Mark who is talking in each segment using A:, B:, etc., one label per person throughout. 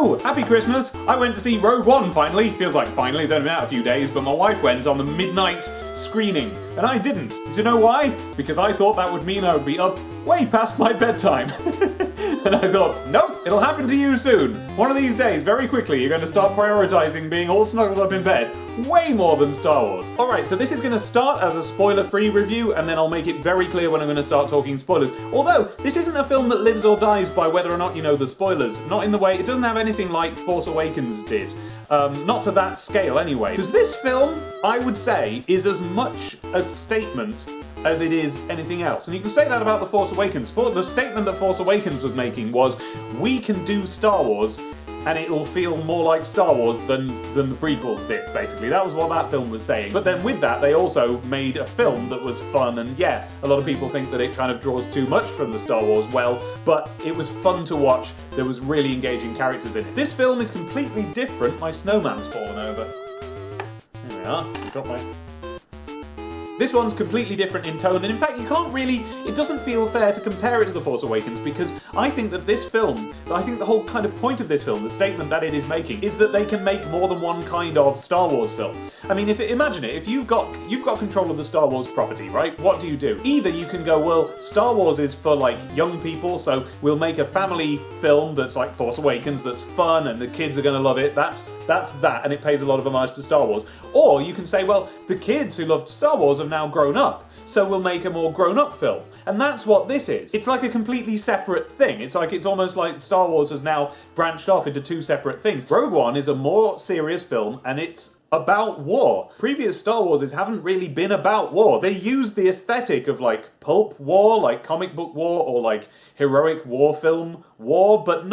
A: Woo! Happy Christmas! I went to see Rogue One finally. Feels like finally, it's only been out a few days, but my wife went on the midnight screening, and I didn't. Do you know why? Because I thought that would mean I would be up way past my bedtime. And I thought, nope, it'll happen to you soon. One of these days, very quickly, you're going to start prioritizing being all snuggled up in bed way more than Star Wars. Alright, so this is going to start as a spoiler-free review, and then I'll make it very clear when I'm going to start talking spoilers. Although, this isn't a film that lives or dies by whether or not you know the spoilers. Not in the way, it doesn't have anything like Force Awakens did. Not to that scale anyway. Because this film, I would say, is as much a statement as it is anything else. And you can say that about The Force Awakens. The statement that Force Awakens was making was, we can do Star Wars and it'll feel more like Star Wars than the prequels did, basically. That was what that film was saying. But then with that, they also made a film that was fun, and yeah, a lot of people think that it kind of draws too much from the Star Wars well, but it was fun to watch. There was really engaging characters in it. This film is completely different. My snowman's fallen over. There we are. Got my... This one's completely different in tone, and in fact you can't really, it doesn't feel fair to compare it to The Force Awakens, because I think that this film, I think the whole kind of point of this film, the statement that it is making, is that they can make more than one kind of Star Wars film. I mean, imagine it, if you've got control of the Star Wars property, right? What do you do? Either you can go, well, Star Wars is for like young people, so we'll make a family film that's like Force Awakens, that's fun, and the kids are gonna love it, that's that, and it pays a lot of homage to Star Wars. Or you can say, well, the kids who loved Star Wars have now grown up, so we'll make a more grown-up film. And that's what this is. It's like a completely separate thing. It's almost like Star Wars has now branched off into two separate things. Rogue One is a more serious film, and it's about war. Previous Star Warses haven't really been about war. They use the aesthetic of like pulp war, like comic book war, or like heroic war film war, but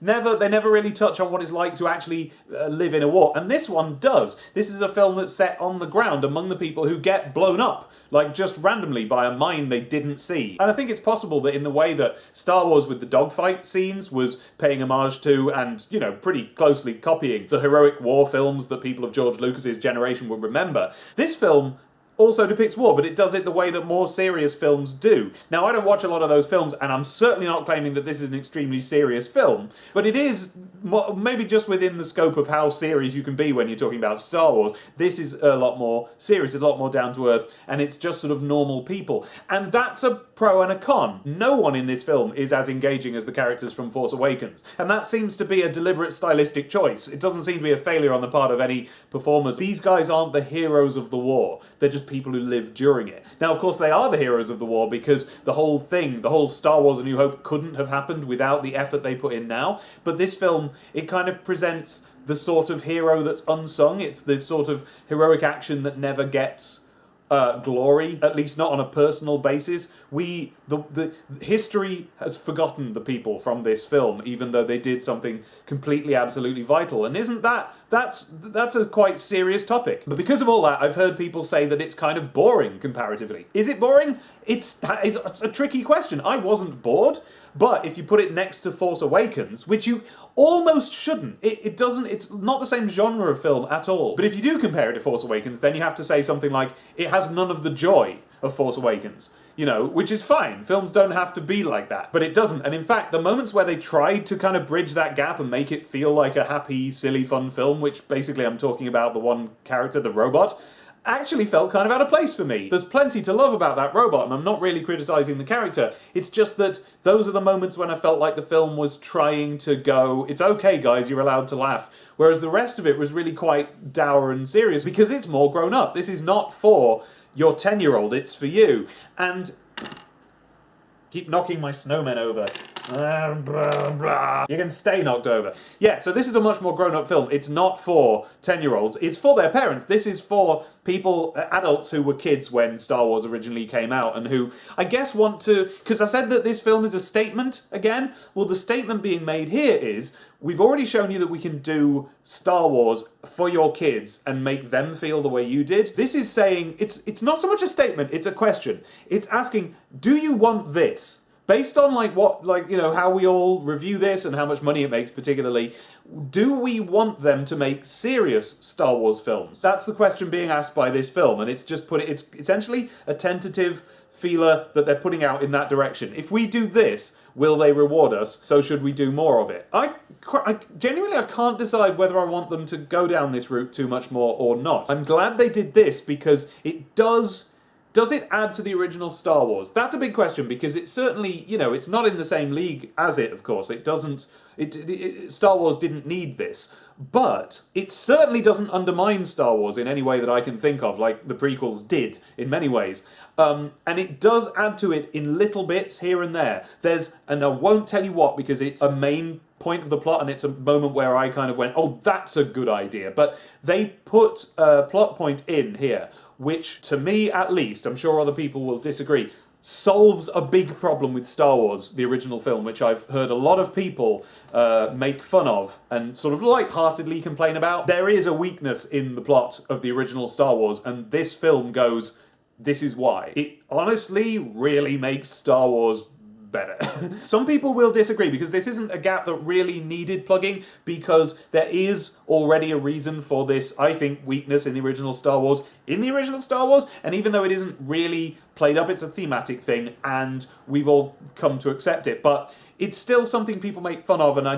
A: they never really touch on what it's like to actually live in a war. And this one does. This is a film that's set on the ground among the people who get blown up, like just randomly by a mine they didn't see. And I think it's possible that in the way that Star Wars with the dogfight scenes was paying homage to, and, you know, pretty closely copying the heroic war films that people of George Lucas's generation would remember, this film also depicts war, but it does it the way that more serious films do. Now, I don't watch a lot of those films, and I'm certainly not claiming that this is an extremely serious film, but it is maybe just within the scope of how serious you can be when you're talking about Star Wars. This is a lot more serious, a lot more down to earth, and it's just sort of normal people. And that's a pro and a con. No one in this film is as engaging as the characters from Force Awakens, and that seems to be a deliberate stylistic choice. It doesn't seem to be a failure on the part of any performers. These guys aren't the heroes of the war. They're just people who lived during it. Now, of course, they are the heroes of the war because the whole thing, the whole Star Wars A New Hope couldn't have happened without the effort they put in now. But this film, it kind of presents the sort of hero that's unsung. It's the sort of heroic action that never gets glory, at least not on a personal basis. The history has forgotten the people from this film, even though they did something completely, absolutely vital. And isn't that's a quite serious topic. But because of all that, I've heard people say that it's kind of boring comparatively. Is it boring? It's a tricky question. I wasn't bored. But if you put it next to Force Awakens, which you almost shouldn't, it's not the same genre of film at all. But if you do compare it to Force Awakens, then you have to say something like, it has none of the joy of Force Awakens. You know, which is fine. Films don't have to be like that. But it doesn't. And in fact, the moments where they tried to kind of bridge that gap and make it feel like a happy, silly, fun film, which basically I'm talking about the one character, the robot, actually felt kind of out of place for me. There's plenty to love about that robot, and I'm not really criticising the character. It's just that those are the moments when I felt like the film was trying to go, it's okay guys, you're allowed to laugh. Whereas the rest of it was really quite dour and serious because it's more grown up. This is not for your 10-year-old, it's for you. And keep knocking my snowmen over. You can stay knocked over. Yeah, so this is a much more grown-up film. It's not for 10-year-olds. It's for their parents. This is for people, adults who were kids when Star Wars originally came out and who, I guess, want to... Because I said that this film is a statement, again. Well, the statement being made here is, we've already shown you that we can do Star Wars for your kids and make them feel the way you did. This is saying, it's not so much a statement, it's a question. It's asking, do you want this? based on how we all review this and how much money it makes particularly, do we want them to make serious Star Wars films? That's the question being asked by this film, and it's essentially a tentative feeler that they're putting out in that direction. If we do this, will they reward us? So should we do more of it? I genuinely can't decide whether I want them to go down this route too much more or not. I'm glad they did this because it does it add to the original Star Wars? That's a big question because it certainly, it's not in the same league as it, of course. It doesn't, Star Wars didn't need this. But it certainly doesn't undermine Star Wars in any way that I can think of, like the prequels did in many ways. And it does add to it in little bits here and there. And I won't tell you what because it's a main point of the plot and it's a moment where I kind of went, oh, that's a good idea. But they put a plot point in here, which to me at least, I'm sure other people will disagree, solves a big problem with Star Wars, the original film, which I've heard a lot of people make fun of and sort of lightheartedly complain about. There is a weakness in the plot of the original Star Wars, and this film goes, this is why. It honestly really makes Star Wars better. Some people will disagree because this isn't a gap that really needed plugging because there is already a reason for this, I think, weakness in the original Star Wars. And even though it isn't really played up, it's a thematic thing and we've all come to accept it. But it's still something people make fun of, and I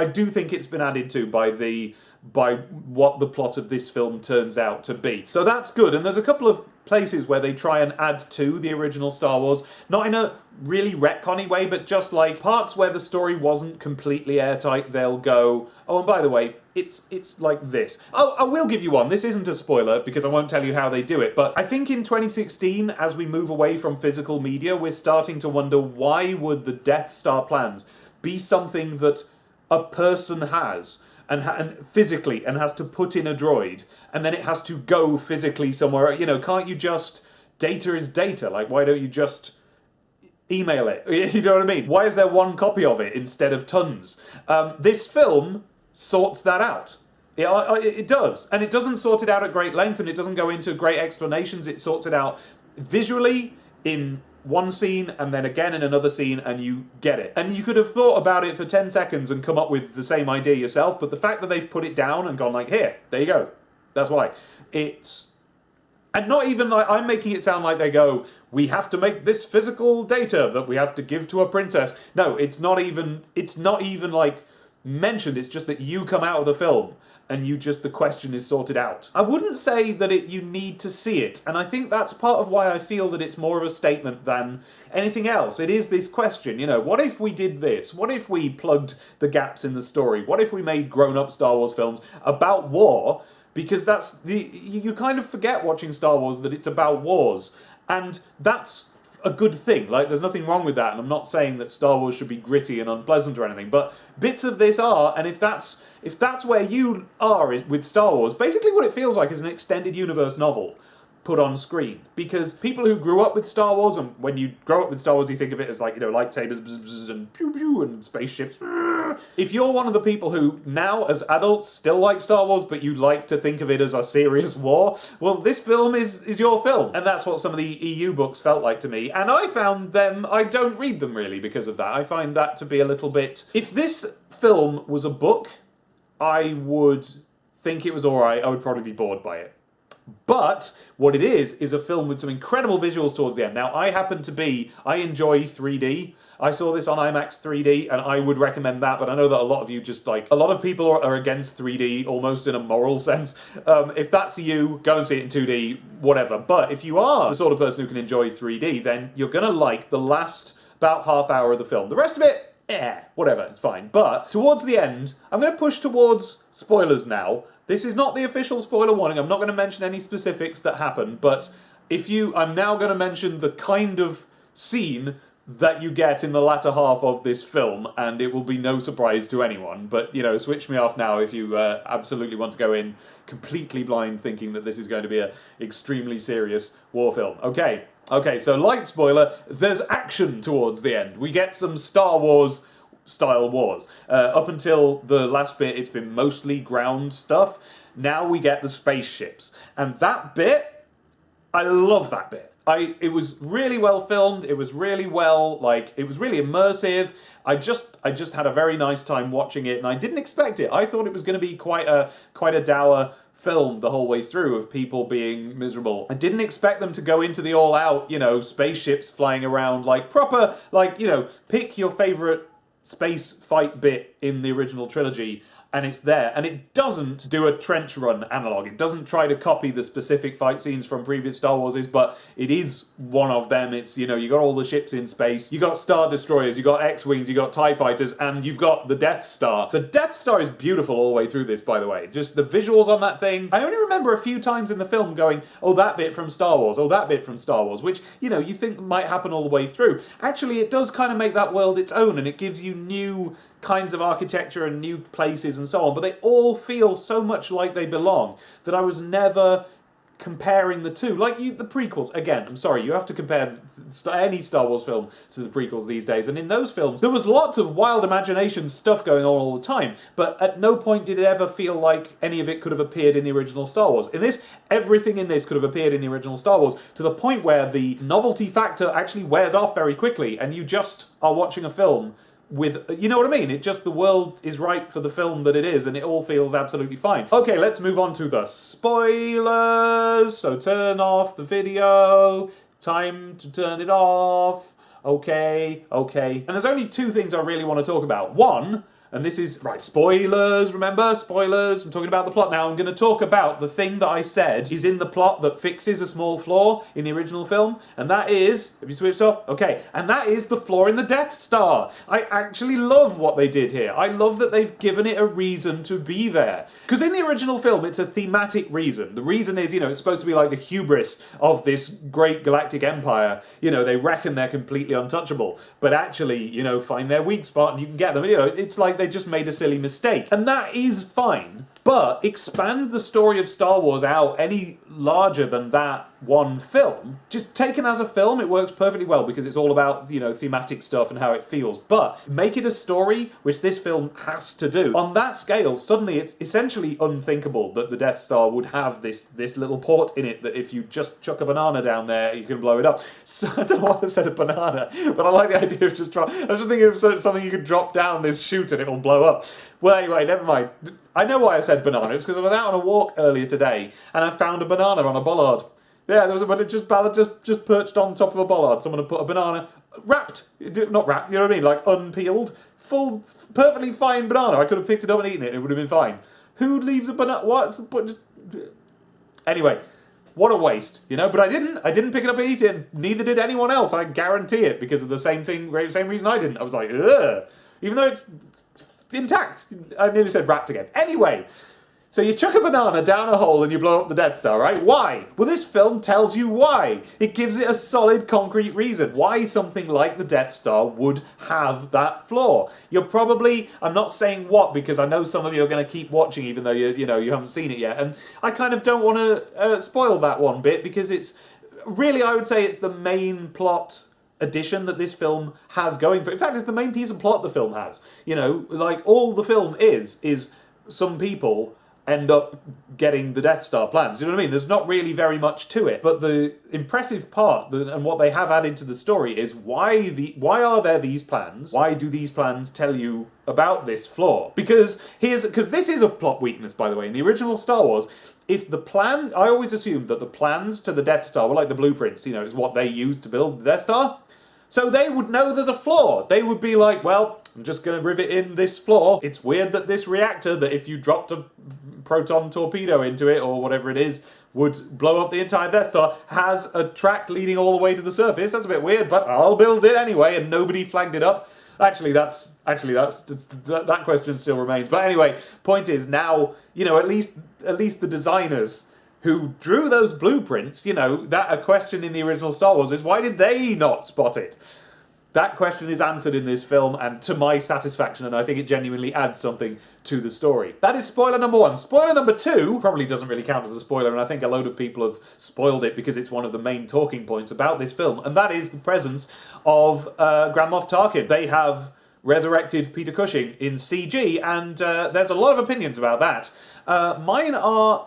A: do think it's been added to by what the plot of this film turns out to be. So that's good, and there's a couple of places where they try and add to the original Star Wars, not in a really retconny way, but just like parts where the story wasn't completely airtight, they'll go, oh, and by the way, it's like this. Oh, I will give you one. This isn't a spoiler because I won't tell you how they do it, but I think in 2016, as we move away from physical media, we're starting to wonder why would the Death Star plans be something that a person has and physically and has to put in a droid and then it has to go physically somewhere. Can't you just, data is data, like why don't you just email it? You know what I mean? Why is there one copy of it instead of tons? This film sorts that out. It does, and it doesn't sort it out at great length and it doesn't go into great explanations. It sorts it out visually in one scene and then again in another scene, and you get it. And you could have thought about it for 10 seconds and come up with the same idea yourself, but the fact that they've put it down and gone like, here, there you go. That's why. And not even like, I'm making it sound like they go, we have to make this physical data that we have to give to a princess. No, it's not even like mentioned. It's just that you come out of the film and the question is sorted out. I wouldn't say that you need to see it, and I think that's part of why I feel that it's more of a statement than anything else. It is this question, what if we did this? What if we plugged the gaps in the story? What if we made grown-up Star Wars films about war? Because you kind of forget watching Star Wars that it's about wars, and that's a good thing. Like, there's nothing wrong with that, and I'm not saying that Star Wars should be gritty and unpleasant or anything, but bits of this are, and if that's where you are with Star Wars, basically what it feels like is an extended universe novel put on screen. Because people who grew up with Star Wars, and when you grow up with Star Wars you think of it as like, lightsabers bzz, bzz, and pew pew and spaceships. If you're one of the people who now as adults still like Star Wars but you like to think of it as a serious war, well, this film is your film. And that's what some of the EU books felt like to me. And I found them, I don't read them really because of that. I find that to be a little bit... If this film was a book, I would think it was alright. I would probably be bored by it. But what it is a film with some incredible visuals towards the end. Now, I enjoy 3D. I saw this on IMAX 3D, and I would recommend that, but I know that a lot of you a lot of people are against 3D, almost in a moral sense. If that's you, go and see it in 2D, whatever. But if you are the sort of person who can enjoy 3D, then you're going to like the last about half hour of the film. The rest of it, whatever, it's fine. But towards the end, I'm going to push towards spoilers now. This is not the official spoiler warning. I'm not going to mention any specifics that happen, but I'm now going to mention the kind of scene that you get in the latter half of this film, and it will be no surprise to anyone. But, switch me off now if you absolutely want to go in completely blind thinking that this is going to be an extremely serious war film. Okay, so light spoiler, there's action towards the end. We get some Star Wars style wars. Up until the last bit, it's been mostly ground stuff. Now we get the spaceships. And that bit, I love that bit. It was really well filmed. It was really well, like, it was really immersive. I just had a very nice time watching it, and I didn't expect it. I thought it was going to be quite a dour film the whole way through of people being miserable. I didn't expect them to go into the all-out, spaceships flying around, like proper, like, pick your favorite space fight bit in the original trilogy, and it's there. And it doesn't do a trench run analog. It doesn't try to copy the specific fight scenes from previous Star Warses, but it is one of them. It's, you got all the ships in space, you got Star Destroyers, you got X-Wings, you got TIE Fighters, and you've got the Death Star. The Death Star is beautiful all the way through this, by the way. Just the visuals on that thing. I only remember a few times in the film going, oh, that bit from Star Wars, oh, that bit from Star Wars, which, you think might happen all the way through. Actually, it does kind of make that world its own, and it gives you new kinds of architecture and new places and so on, but they all feel so much like they belong that I was never comparing the two. Like the prequels, again, I'm sorry, you have to compare any Star Wars film to the prequels these days, and in those films there was lots of wild imagination stuff going on all the time, but at no point did it ever feel like any of it could have appeared in the original Star Wars. In this, everything in this could have appeared in the original Star Wars, to the point where the novelty factor actually wears off very quickly, and you just are watching a film with, you know what I mean? The world is right for the film that it is, and it all feels absolutely fine. Okay, let's move on to the spoilers. So turn off the video. Time to turn it off. Okay. And there's only two things I really want to talk about. One, and this is, right, spoilers, remember? Spoilers. I'm talking about the plot now. I'm going to talk about the thing that I said is in the plot that fixes a small flaw in the original film, and that is, have you switched off? Okay, and that is the flaw in the Death Star. I actually love what they did here. I love that they've given it a reason to be there. Because in the original film, it's a thematic reason. The reason is, it's supposed to be like the hubris of this great galactic empire. They reckon they're completely untouchable, but actually, find their weak spot and you can get them. It's like they just made a silly mistake. And that is fine, but expand the story of Star Wars out any larger than that one film. Just taken as a film, it works perfectly well because it's all about, thematic stuff and how it feels. But make it a story, which this film has to do. On that scale, suddenly it's essentially unthinkable that the Death Star would have this little port in it that if you just chuck a banana down there, you can blow it up. So I don't know why I said a banana, but I like the idea of just I was just thinking of something you could drop down this chute and it will blow up. Well, anyway, never mind. I know why I said banana. It's because I was out on a walk earlier today and I found a banana on a bollard. Yeah, there was a banana just perched on top of a bollard. Someone had put a banana wrapped, not wrapped, you know what I mean, like unpeeled, full, perfectly fine banana. I could have picked it up and eaten it. It would have been fine. Who leaves a banana? What's the point? Anyway. What a waste, But I didn't pick it up and eat it. Neither did anyone else. I guarantee it because of the same reason I didn't. I was like, ugh. Even though it's intact. I nearly said wrapped again. Anyway, so you chuck a banana down a hole and you blow up the Death Star, right? Why? Well, this film tells you why. It gives it a solid, concrete reason why something like the Death Star would have that flaw. You're probably, I'm not saying what, because I know some of you are going to keep watching even though you haven't seen it yet, and I kind of don't want to spoil that one bit because it's really, I would say it's the main plot addition that this film has going for it. In fact, it's the main piece of plot the film has. Like all the film is some people end up getting the Death Star plans. You know what I mean? There's not really very much to it. But the impressive part, and what they have added to the story, is why are there these plans? Why do these plans tell you about this flaw? Because this is a plot weakness, by the way. In the original Star Wars, I always assumed that the plans to the Death Star were like the blueprints, is what they used to build the Death Star. So they would know there's a flaw. They would be like, well, I'm just going to rivet in this flaw. It's weird that this reactor, that if you dropped a proton torpedo into it, or whatever it is, would blow up the entire Death Star, has a track leading all the way to the surface. That's a bit weird, but I'll build it anyway, and nobody flagged it up. That question still remains. But anyway, point is now, at least the designers who drew those blueprints, that a question in the original Star Wars is, why did they not spot it? That question is answered in this film, and to my satisfaction, and I think it genuinely adds something to the story. That is spoiler number one. Spoiler number two probably doesn't really count as a spoiler, and I think a load of people have spoiled it because it's one of the main talking points about this film, and that is the presence of Grand Moff Tarkin. They have resurrected Peter Cushing in CG, and there's a lot of opinions about that. Mine are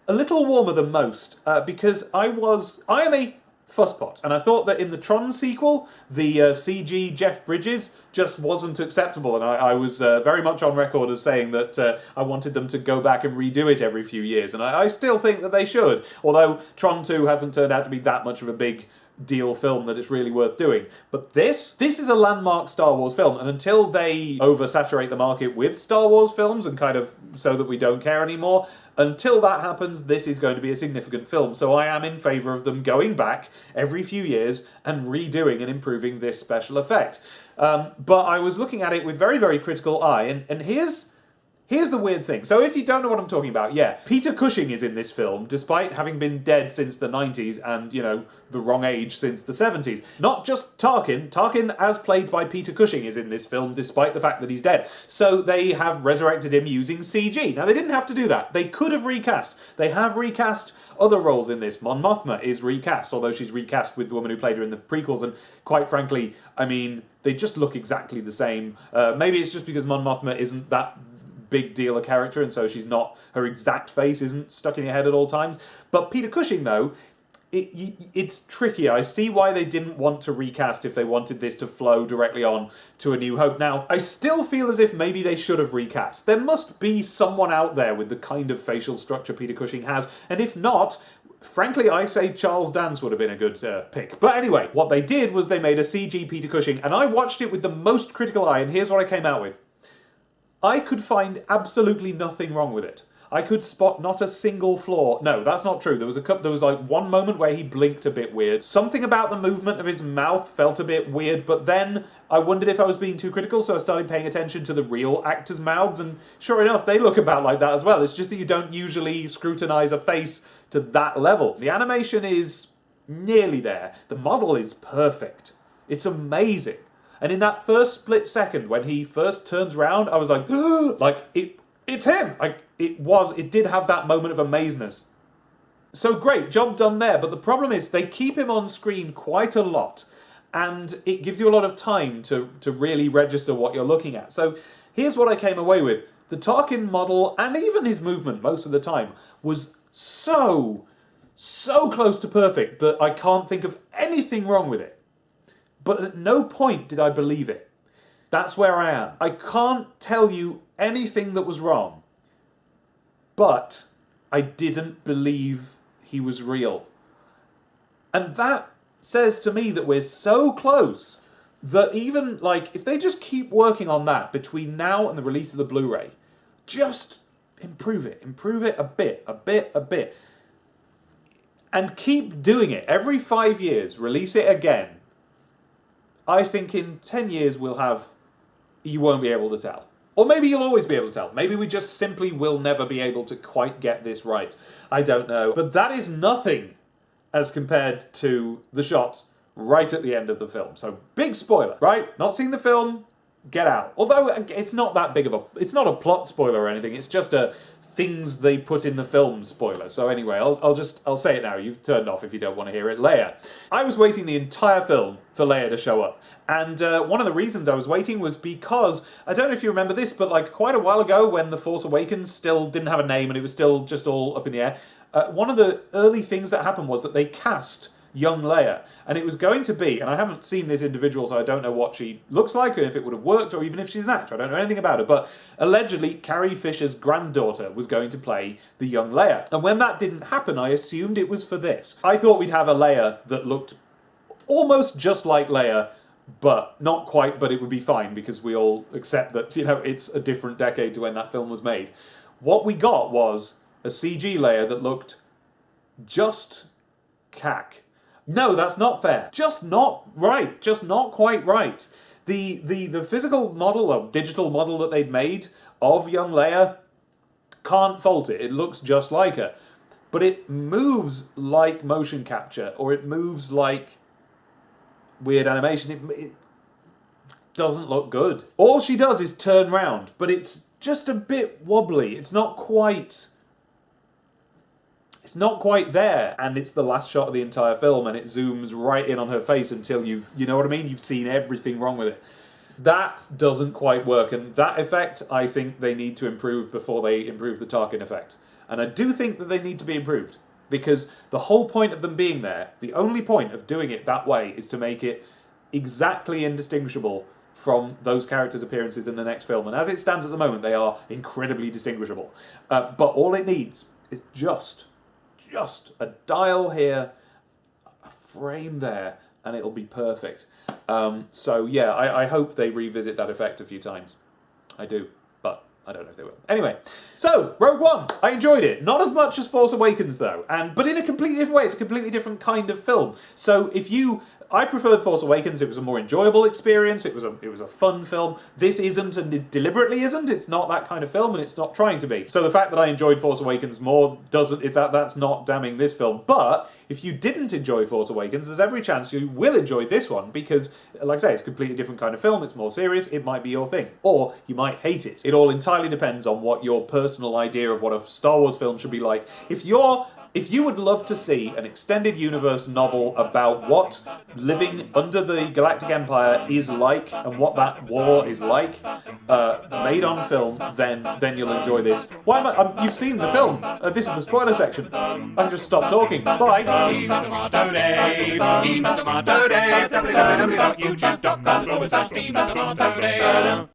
A: a little warmer than most, because I am a fusspot. And I thought that in the Tron sequel, the CG Jeff Bridges just wasn't acceptable. And I was very much on record as saying that I wanted them to go back and redo it every few years. And I still think that they should. Although Tron 2 hasn't turned out to be that much of a big deal film that it's really worth doing. But this is a landmark Star Wars film, and until they oversaturate the market with Star Wars films and kind of so that we don't care anymore, until that happens, this is going to be a significant film. So I am in favour of them going back every few years and redoing and improving this special effect. But I was looking at it with very, very critical eye, and here's the weird thing. So if you don't know what I'm talking about, yeah, Peter Cushing is in this film, despite having been dead since the 90s and, you know, the wrong age since the 70s. Not just Tarkin. Tarkin, as played by Peter Cushing, is in this film, despite the fact that he's dead. So they have resurrected him using CG. Now, they didn't have to do that. They could have recast. They have recast other roles in this. Mon Mothma is recast, although she's recast with the woman who played her in the prequels, and quite frankly, I mean, they just look exactly the same. Maybe it's just because Mon Mothma isn't that big deal a character, and so her exact face isn't stuck in your head at all times. But Peter Cushing, though, it's tricky. I see why they didn't want to recast if they wanted this to flow directly on to A New Hope. Now, I still feel as if maybe they should have recast. There must be someone out there with the kind of facial structure Peter Cushing has, and if not, frankly, I say Charles Dance would have been a good pick. But anyway, what they did was they made a CG Peter Cushing, and I watched it with the most critical eye, and here's what I came out with. I could find absolutely nothing wrong with it. I could spot not a single flaw. No, that's not true. There was like one moment where he blinked a bit weird. Something about the movement of his mouth felt a bit weird, but then I wondered if I was being too critical, so I started paying attention to the real actors' mouths, and sure enough, they look about like that as well. It's just that you don't usually scrutinize a face to that level. The animation is nearly there. The model is perfect. It's amazing. And in that first split second, when he first turns around, I was like, it's him! It did have that moment of amazeness. So great, job done there, but the problem is they keep him on screen quite a lot, and it gives you a lot of time to really register what you're looking at. So here's what I came away with. The Tarkin model, and even his movement most of the time, was so close to perfect that I can't think of anything wrong with it. But at no point did I believe it. That's where I am. I can't tell you anything that was wrong, but I didn't believe he was real. And that says to me that we're so close that even, like, if they just keep working on that between now and the release of the Blu-ray, just improve it a bit, and keep doing it. Every 5 years, release it again. I think in 10 years you won't be able to tell. Or maybe you'll always be able to tell. Maybe we just simply will never be able to quite get this right. I don't know. But that is nothing as compared to the shot right at the end of the film. So big spoiler, right? Not seen the film, get out. Although it's not that big of it's not a plot spoiler or anything. It's just a things they put in the film spoiler. So anyway, I'll say it now. You've turned off if you don't want to hear it. Leia. I was waiting the entire film for Leia to show up. And one of the reasons I was waiting was because, I don't know if you remember this, but like quite a while ago when The Force Awakens still didn't have a name and it was still just all up in the air, one of the early things that happened was that they cast young Leia. And it was going to be, and I haven't seen this individual, so I don't know what she looks like, or if it would have worked, or even if she's an actor. I don't know anything about her. But allegedly, Carrie Fisher's granddaughter was going to play the young Leia. And when that didn't happen, I assumed it was for this. I thought we'd have a Leia that looked almost just like Leia, but not quite, but it would be fine, because we all accept that, you know, it's a different decade to when that film was made. What we got was a CG Leia that looked just cack. No, that's not fair. Just not right. Just not quite right. The physical model, or digital model that they'd made of young Leia, can't fault it. It looks just like her. But it moves like motion capture, or it moves like weird animation. It doesn't look good. All she does is turn round, but it's just a bit wobbly. It's not quite there, and it's the last shot of the entire film, and it zooms right in on her face until you know what I mean? You've seen everything wrong with it. That doesn't quite work, and that effect, I think they need to improve before they improve the Tarkin effect. And I do think that they need to be improved. Because the whole point of them being there, the only point of doing it that way is to make it exactly indistinguishable from those characters' appearances in the next film. And as it stands at the moment, they are incredibly distinguishable. But all it needs is just a dial here, a frame there, and it'll be perfect. So yeah, I hope they revisit that effect a few times. I do, but I don't know if they will. Anyway, so Rogue One, I enjoyed it. Not as much as Force Awakens though, but in a completely different way. It's a completely different kind of film. So I preferred Force Awakens. It was a more enjoyable experience. It was a fun film. This isn't, and it deliberately isn't. It's not that kind of film, and it's not trying to be. So the fact that I enjoyed Force Awakens more that's not damning this film. But if you didn't enjoy Force Awakens, there's every chance you will enjoy this one because, like I say, it's a completely different kind of film. It's more serious. It might be your thing, or you might hate it. It all entirely depends on what your personal idea of what a Star Wars film should be like. If you would love to see an extended universe novel about what living under the Galactic Empire is like and what that war is like, made on film, then you'll enjoy this. Why am I? You've seen the film. This is the spoiler section. I can just stop talking. Bye. www.youtube.com/